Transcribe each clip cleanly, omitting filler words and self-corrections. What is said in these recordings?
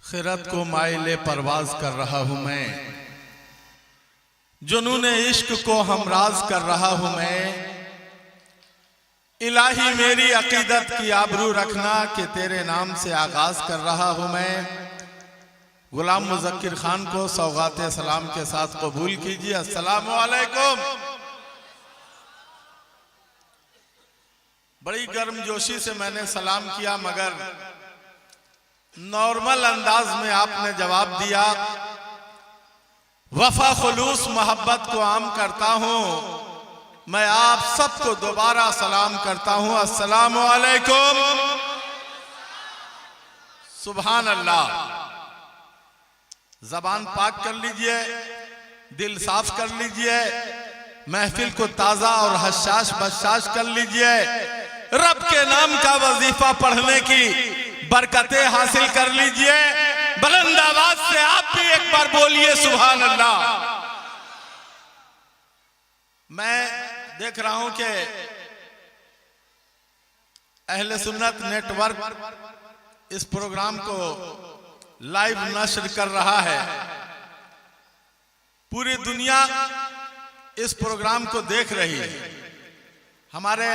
खिरत को माइले परवाज कर रहा हूं मैं, जुनून इश्क को हमराज कर रहा हूं मैं। इलाही मेरी अकीदत की आबरू रखना कि तेरे नाम से आगाज कर रहा हूं मैं। गुलाम मुज़क्किर खान को सौगाते सलाम के साथ कबूल कीजिए। अस्सलामु अलैकुम। बड़ी गर्मजोशी से मैंने सलाम किया, मगर नॉर्मल अंदाज में आपने जवाब दिया। वफा खुलूस मोहब्बत को आम करता हूं मैं, आप सबको दोबारा सलाम करता हूं। अस्सलामु अलैकुम। सुभान अल्लाह। जबान पाक कर लीजिए, दिल साफ कर लीजिए, महफिल को ताजा और हशाश बशाश कर लीजिए। रब के नाम का वजीफा पढ़ने की बरकतें हासिल कर लीजिए। बुलंद आवाज से आप भी एक बार बोलिए सुभान अल्लाह। मैं देख रहा हूं कि अहले सुन्नत नेटवर्क इस प्रोग्राम को लाइव नश्र कर रहा है। पूरी दुनिया इस प्रोग्राम को देख रही है। हमारे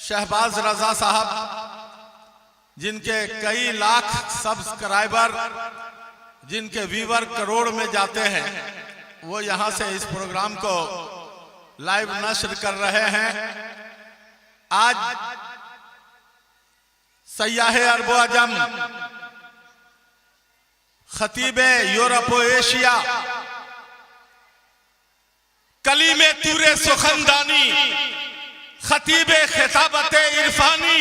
शहबाज रजा साहब, जिनके कई लाख सब्सक्राइबर, जिनके व्यूअर करोड़ में जाते हैं, वो यहां से इस प्रोग्राम को लाइव नश्र कर रहे हैं। आज सयाहे अरबो अजम, खतीबे यूरोप एशिया, कलीमे तूरे सुखनदानी, खतीबे खिताबत इरफानी,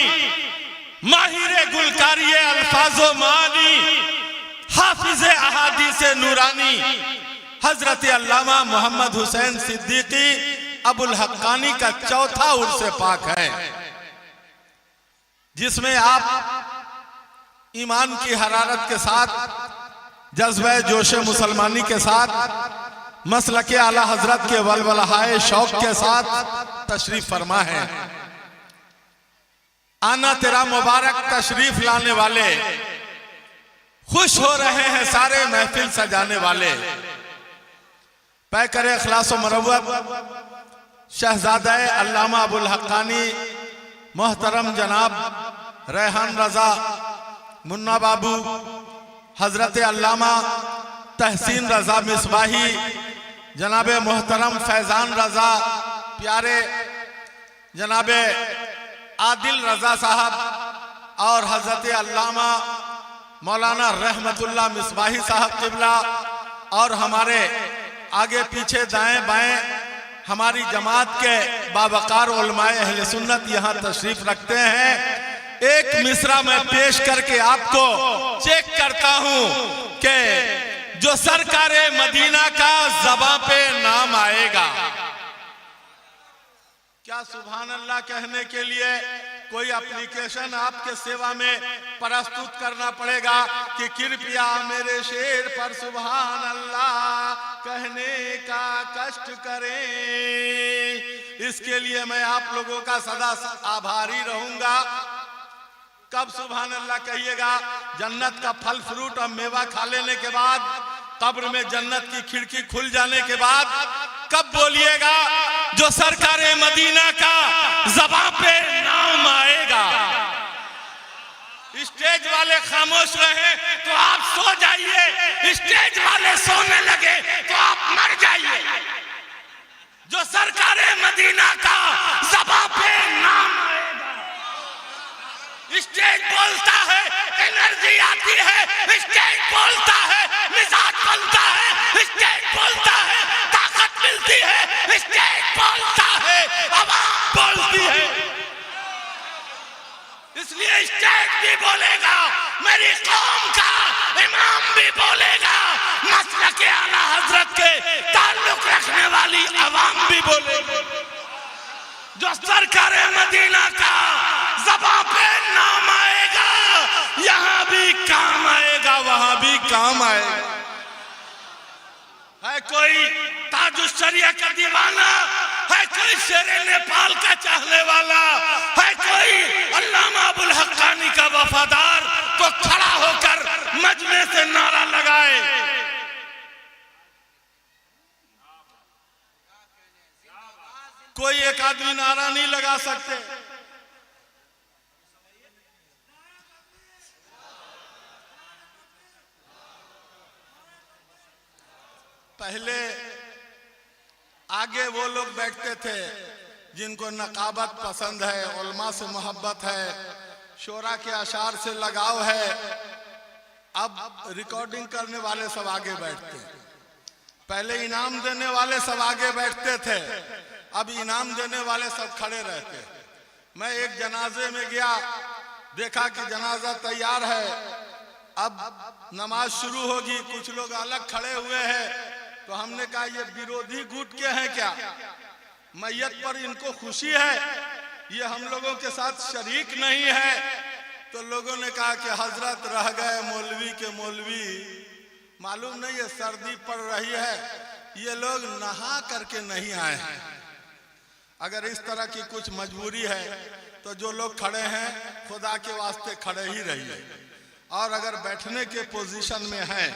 माहिर गुलकारिये अल्फाजो मानी, हाफिज अहादीसे नूरानी, हजरत अल्लामा मोहम्मद हुसैन सिद्दीकी अबुल हक्कानी का चौथा उर्स पाक है, जिसमें आप ईमान की हरारत के साथ, जज्बे जोश मुसलमानी के साथ, मसलके आला हजरत के वलवलहाए शौक के साथ तशरीफ फरमा है। आना तेरा मुबारक तशरीफ लाने वाले, खुश हो रहे हैं सारे महफिल सजाने वाले। पैकर इखलास व मरव्वत शहजादा अल्लामा अबुल हक्कानी मोहतरम जनाब रेहान रजा मुन्ना बाबू, हजरत अल्लामा तहसीन रजा मिसबाही, जनाबे मोहतरम फैजान रजा प्यारे, जनाबे आदिल रजा साहब, और हजरत अल्लामा मौलाना रहमतुल्लाह मिसबाही साहब किबला, और हमारे आगे पीछे दाएं बाएं हमारी जमात के बावकार उलमाए अहले सुन्नत यहाँ तशरीफ रखते हैं। एक मिसरा मैं पेश करके आपको चेक करता हूं कि जो सरकारे मदीना का ज़बां पे नाम आएगा, क्या सुभान अल्लाह कहने के लिए कोई एप्लीकेशन आपके सेवा में प्रस्तुत करना पड़ेगा कि कृपया मेरे शेर पर सुभान अल्लाह कहने का कष्ट करें। इसके लिए मैं आप लोगों का सदा आभारी रहूंगा। कब सुभान अल्लाह कहिएगा? जन्नत का फल फ्रूट और मेवा खा लेने के बाद, कब्र में जन्नत की खिड़की खुल जाने के बाद। कब बोलिएगा? जो सरकारे मदीना का ज़बां पे नाम आएगा। स्टेज वाले खामोश रहे तो आप सो जाइए, स्टेज वाले सोने लगे तो आप मर जाइए। जो सरकारे मदीना का ज़बां पे नाम आएगा, स्टेज बोलता है, एनर्जी आती है, स्टेज बोलता है, मिजाज बनता है, स्टेज बोलता है, ताकत मिलती है, स्टेज बोलता है, आवाम बोलती है। इसलिए स्टेज भी बोलेगा, मेरी कौम का इमाम भी बोलेगा, मसलके आला हजरत के ताल्लुक रखने वाली आवाम भी बोलेगी। जो सरकारे मदीना का ज़बां पे नाम आएगा, यहां भी काम आएगा, वहां भी काम आएगा। है कोई ताजुश्शरिया का दीवाना, है कोई शेरे नेपाल का चाहने वाला, है कोई अल्लामा अबुल हक्कानी का वफादार, तो खड़ा होकर मजमे सामने से नारा लगाए। कोई एक आदमी नारा नहीं लगा सकते। पहले आगे वो लोग बैठते थे जिनको नकाबत पसंद है, उलमा से मोहब्बत है, शोरा के अशार से लगाव है। अब रिकॉर्डिंग करने वाले सब आगे बैठते हैं। पहले इनाम देने वाले सब आगे बैठते थे, अब इनाम देने वाले सब खड़े रहते। मैं एक जनाजे में गया, देखा कि जनाजा तैयार है, अब नमाज शुरू होगी, कुछ लोग अलग खड़े हुए हैं। तो हमने कहा ये विरोधी गुट के हैं क्या? मैयत पर इनको खुशी है, ये हम लोगों के साथ शरीक नहीं है। तो लोगों ने कहा कि हजरत रह गए मौलवी के मौलवी, मालूम नहीं ये सर्दी पड़ रही है, ये लोग नहा करके नहीं आए हैं। अगर इस तरह की कुछ मजबूरी है तो जो लोग खड़े हैं खुदा के वास्ते खड़े ही रहिए, और अगर बैठने के पोजीशन में हैं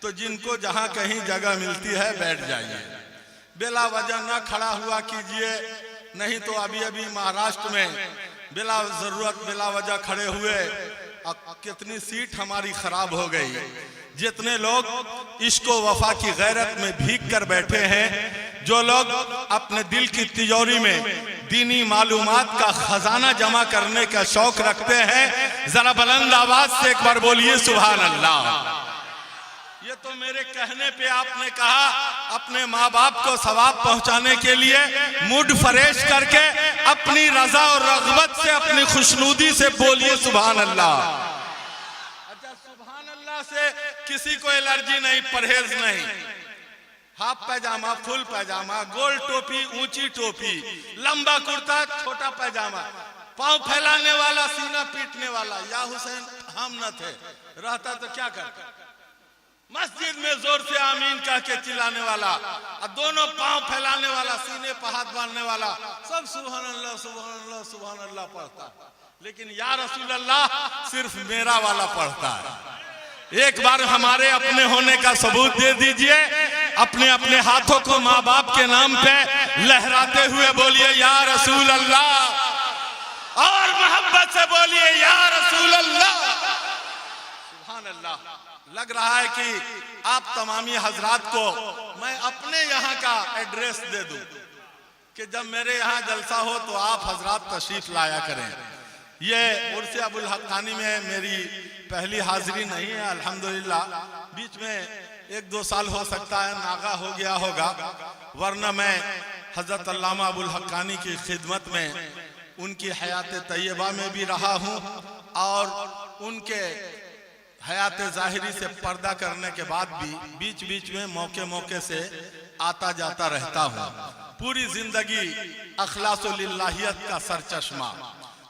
तो जिनको जहां कहीं जगह मिलती है बैठ जाइए, बेला वजह न खड़ा हुआ कीजिए। नहीं तो अभी अभी महाराष्ट्र में बिला जरूरत बिला वजह खड़े हुए, कितनी सीट हमारी खराब हो गई। जितने लोग इश्को वफा की गैरत में भीग कर बैठे हैं, जो लोग अपने दिल की तिजोरी में दीनी मालूमात का खजाना जमा करने का शौक रखते हैं, जरा बुलंद आवाज से एक बार बोलिए सुभान अल्लाह। ये तो मेरे कहने पे आपने कहा, अपने माँ बाप को सवाब पहुंचाने के लिए मूड फ्रेश करके अपनी रजा और रग़बत से, अपनी खुशनुदी से बोलिए सुभान अल्लाह। अच्छा, सुभान अल्लाह से किसी को एलर्जी नहीं, परहेज नहीं। हाफ पैजामा, फुल पैजामा, गोल टोपी, ऊंची टोपी, लंबा कुर्ता, छोटा पैजामा, पांव फैलाने वाला, सीना पीटने वाला, या हुसैन हम न थे, रहता तो क्या करता। मस्जिद में जोर से आमीन कह के चिल्लाने वाला, और दोनों पांव फैलाने वाला, सीने पर हाथ बांधने वाला, सब सुभान अल्लाह सुभान अल्लाह सुभान अल्लाह पढ़ता, लेकिन या रसूल अल्लाह सिर्फ मेरा वाला पढ़ता है। एक बार हमारे अपने होने का सबूत दे दीजिए। अपने अपने हाथों को माँ बाप के नाम पे लहराते हुए बोलिए या रसूल अल्लाह, और मोहब्बत से बोलिए या रसूल अल्लाह। सुभान अल्लाह। लग रहा है कि आप तमामी हजरात को मैं अपने यहाँ का एड्रेस दे दूं कि जब मेरे यहाँ जलसा हो तो आप हजरात तशरीफ लाया करें। ये उर्स अबुल हक्कानी में मेरी पहली हाजिरी नहीं है, अल्हम्दुलिल्लाह। बीच में 1-2 साल हो सकता है नागा हो गया होगा, वरना मैं हजरत अल्लामा अबुल हक्कानी की खिदमत में, उनकी हयात तैयबा में भी रहा हूँ, और उनके हयात ज़ाहिरी से पर्दा करने के बाद भी बीच बीच में मौके मौके से आता जाता रहता हूँ। पूरी जिंदगी अखलास व लिल्लाहियत का सरचश्मा,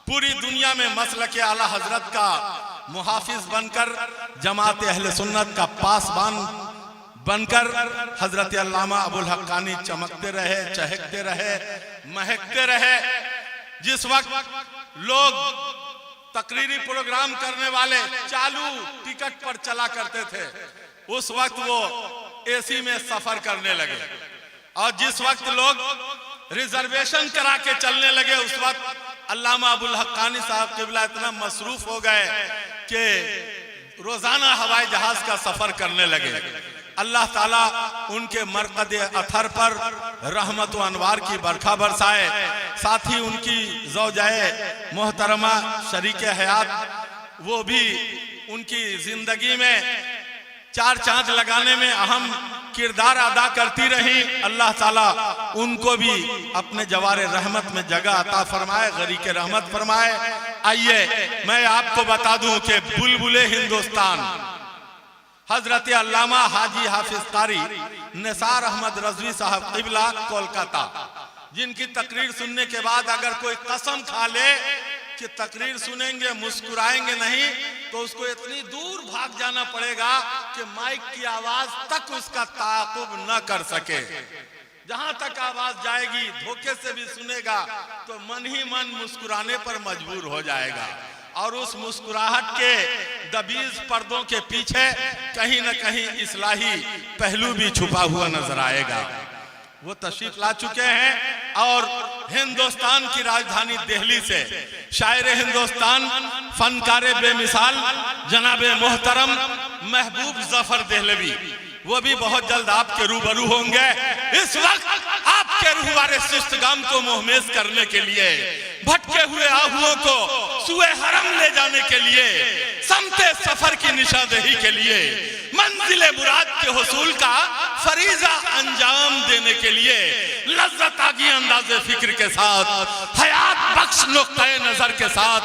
पूरी दुनिया में मसलक आला हजरत का मुहाफिज बनकर, जमात अहले सुन्नत का पासबान बनकर हजरत अल्लामा अबुल हक्कानी चमकते रहे, चहकते रहे, महकते रहे। जिस वक्त लोग तकरीरी प्रोग्राम करने वाले चालू टिकट पर चला करते थे, उस वक्त वो एसी में सफर करने लगे, और जिस वक्त लोग रिजर्वेशन करा के चलने लगे, उस वक्त अल्लामा अबुल हक्कानी साहब क़िबला इतना मसरूफ हो गए कि रोजाना हवाई जहाज का सफर करने लगे। अल्लाह ताला उनके मरकद अथर पर रहमत व अनवार की बरखा बरसाए, साथ ही उनकी ज़ौजाए मोहतरमा शरीके हयात, वो भी उनकी जिंदगी में 4 चांद लगाने में अहम किरदार अदा करती रही। अल्लाह ताला उनको भी अपने जवारे रहमत में जगह अता फरमाए, गरीके रहमत फरमाए। आइए मैं आपको बता दूं कि बुलबुले हिंदुस्तान हजरत अल्लामा हाजी हाफिज कारी निसार अहमद रजवी साहब क़िबला कोलकाता, जिनकी तकरीर सुनने के बाद अगर कोई कसम खा ले कि तकरीर सुनेंगे मुस्कुराएंगे नहीं, तो उसको इतनी दूर भाग जाना पड़ेगा कि माइक की आवाज तक उसका ताक़ुब न कर सके। जहां तक आवाज जाएगी धोखे से भी सुनेगा तो मन ही मन मुस्कुराने पर मजबूर हो जाएगा। और उस मुस्कुराहट के दबीज पर्दों के पीछे कहीं न कहीं इस्लाही पहलू भी छुपा हुआ नजर आएगा। वो तशरीफ ला चुके हैं और हिंदुस्तान की राजधानी दिल्ली से शायर हिंदुस्तान, फनकारे बेमिसाल जनाबे मोहतरम महबूब जफर देहलवी, वो भी बहुत जल्द आपके रूबरू होंगे। इस वक्त आपके रूहवारे सिस्तगाम को मोहमेज करने के लिए, भटके हुए आहुओं को सुए हरम ले जाने के लिए, समते सफर की निशानदेही के लिए, मंजिले मुराद के हुसूल का फरीजा अंजाम देने के लिए लज्जत आगी अंदाज़े फिक्र के साथ, हयात बख्श नुक्ते नजर के साथ,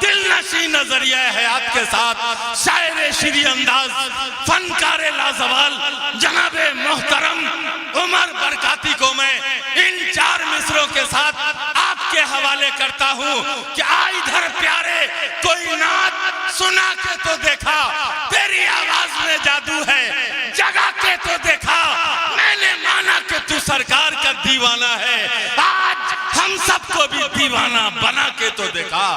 दिल नशी नजरिया हयात के साथ, शायर श्री अंदाज, फनकारे लाजवाल जनाबे मोहतरम उमर बरकाती को मैं इन 4 मिसरों के साथ आपके हवाले करता हूं कि आ इधर प्यारे कोई नात सुना के तो देखा, तेरी आवाज में जादू है, जगा के तो देखा, मैंने माना कि तू सरकार का दीवाना है, आज हम सबको भी दीवाना बना के तो देखा।